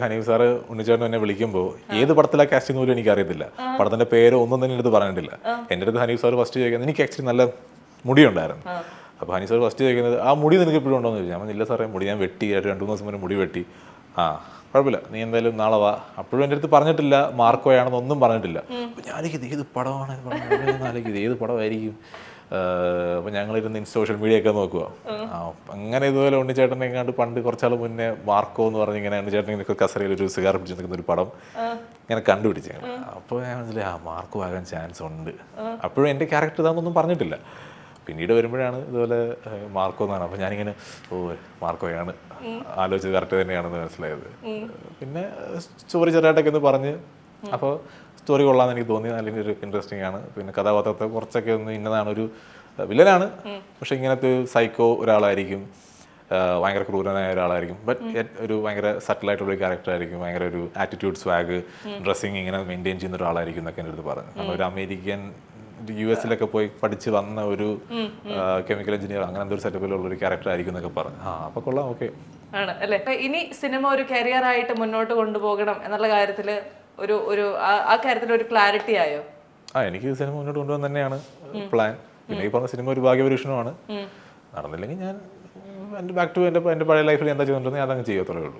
Hanif sir ഉണ്ണിച്ചേട്ടൻ എന്നെ വിളിക്കുമ്പോൾ ഏത് പടത്തിലാ കാസ്റ്റിംഗ് പോലും എനിക്ക് അറിയത്തില്ല. പടത്തിന്റെ പേര് ഒന്നും തന്നെ എടുത്ത് പറഞ്ഞിട്ടില്ല. എൻ്റെ അടുത്ത് ഹനീഫ് സാർ ഫസ്റ്റ് ചോദിക്കുന്നത്, എനിക്ക് ആക്ച്വലി നല്ല മുടിയുണ്ടായിരുന്നു. അപ്പോൾ ഹനീഫ് സാർ ഫസ്റ്റ് ചോദിക്കുന്നത്, ആ മുടി നിനക്ക് ഇപ്പോഴും ഉണ്ടോ എന്ന് ചോദിച്ചു. ഞാൻ ഇല്ല സാറേ, മുടി ഞാൻ വെട്ടി, 2-3 ദിവസം മുന്നേ മുടി വെട്ടി. ആ കുഴപ്പമില്ല, നീ എന്തായാലും നാളെ വാ. അപ്പോഴും എൻ്റെ അടുത്ത് പറഞ്ഞിട്ടില്ല മാർക്കോയാണെന്നൊന്നും പറഞ്ഞിട്ടില്ല. അപ്പോൾ ഞാനിത് ഏത് പടമാണ് ആലോചിക്കുന്നത്, ഏത് പടമായിരിക്കും. അപ്പോൾ ഞങ്ങളിരുന്ന് സോഷ്യൽ മീഡിയ ഒക്കെ നോക്കുക. അങ്ങനെ ഇതുപോലെ ഉണ്ണിച്ചേട്ടനെ എങ്ങാണ്ട് പണ്ട് കുറച്ചാൾ മുന്നേ മാർക്കോ എന്ന് പറഞ്ഞ് ഇങ്ങനെ ഉണ്ണിച്ചേട്ടൻ ഇങ്ങനെ കസരയിൽ ഒരു സിഗാർ പിടിച്ച് നിൽക്കുന്ന ഒരു പടം ഇങ്ങനെ കണ്ടുപിടിച്ചു. അപ്പോൾ ഞാൻ മനസ്സിലായി, മാർക്കോ ആകാൻ ചാൻസ് ഉണ്ട്. അപ്പോഴും എൻ്റെ ക്യാരക്ടർ ഇതാണെന്നൊന്നും പറഞ്ഞിട്ടില്ല. പിന്നീട് വരുമ്പോഴാണ് ഇതുപോലെ മാർക്കോ എന്നാണ്. അപ്പോൾ ഞാനിങ്ങനെ മാർക്കോയാണ് ആലോചിച്ചത്, കറക്റ്റ് തന്നെയാണെന്ന് മനസ്സിലായത്. പിന്നെ സ്റ്റോറി ചെറുതായിട്ടൊക്കെ ഒന്ന് പറഞ്ഞ്, അപ്പോൾ സ്റ്റോറി കൊള്ളാമെന്ന് എനിക്ക് തോന്നി. അല്ലെങ്കിൽ ഒരു ഇൻട്രസ്റ്റിംഗ് ആണ്. പിന്നെ കഥാപാത്രത്തെ കുറച്ചൊക്കെ ഒന്ന് ഇന്നതാണ്, ഒരു വില്ലനാണ്, പക്ഷെ ഇങ്ങനത്തെ സൈക്കോ ഒരാളായിരിക്കും, ഭയങ്കര ക്രൂരനായ ഒരാളായിരിക്കും. ബട്ട് ഒരു ഭയങ്കര സട്ടിലായിട്ടുള്ളൊരു ക്യാരക്ടറായിരിക്കും, ഭയങ്കര ഒരു ആറ്റിറ്റ്യൂഡ്, സ്വാഗ്, ഡ്രസ്സിങ് ഇങ്ങനെ മെയിൻറ്റെയിൻ ചെയ്യുന്ന ഒരാളായിരിക്കും എന്നൊക്കെ എൻ്റെ അടുത്ത് പറഞ്ഞു. നമ്മളൊരു അമേരിക്കൻ US പോയി പഠിച്ച് വന്ന ഒരു കെമിക്കൽ എഞ്ചിനീയർ, അങ്ങനെ എന്തൊരു സെറ്റപ്പിലുള്ള ഒരു ക്യാരക്ടർ ആയിരിക്കും എന്നൊക്കെ പറഞ്ഞു. അപ്പോൾ കൊള്ളാം, ഓക്കെ ആണ് അല്ലേ. ഇനി സിനിമ ഒരു കരിയർ ആയിട്ട് മുന്നോട്ട് കൊണ്ടുപോകണം എന്നുള്ള കാര്യത്തിൽ ആ കാര്യത്തിൽ ഒരു ക്ലാരിറ്റി ആയോ? എനിക്ക് സിനിമ മുന്നോട്ട് കൊണ്ടുപോകാൻ തന്നെയാണ് പ്ലാൻ. പിന്നെ ഈ പറഞ്ഞ സിനിമ ഒരു ഭാഗ്യപരീക്ഷണമാണ്. നടന്നില്ലെങ്കിൽ ഞാൻ എൻ്റെ ബാക്ക് ടു എൻ്റെ പഴയ ലൈഫിൽ എന്താ ചെയ്തിട്ടുണ്ടെങ്കിൽ അതങ്ങ് ചെയ്യത്തുള്ളൂ.